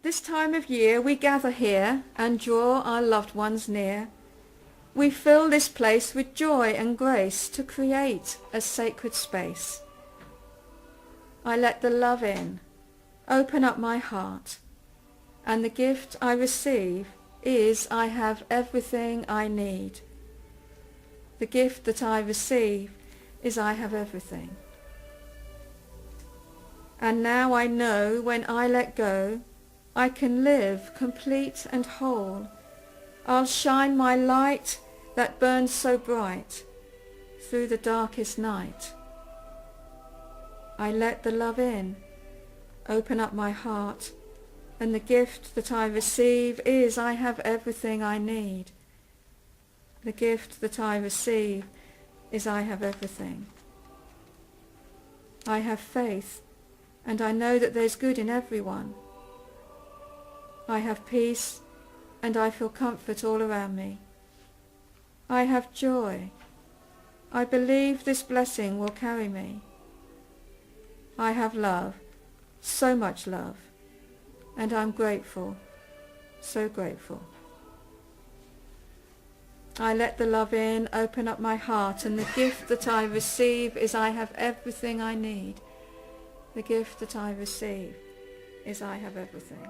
This time of year we gather here and draw our loved ones near. We fill this place with joy and grace to create a sacred space. I let the love in, open up my heart, and the gift I receive is I have everything I need. The gift that I receive is I have everything. And now I know when I let go, I can live complete and whole. I'll shine my light that burns so bright through the darkest night. I let the love in, open up my heart, and the gift that I receive is I have everything I need. The gift that I receive is I have everything. I have faith, and I know that there's good in everyone. I have peace, and I feel comfort all around me. I have joy. I believe this blessing will carry me. I have love, so much love, and I'm grateful, so grateful. I let the love in, open up my heart, and the gift that I receive is I have everything I need. The gift that I receive is I have everything.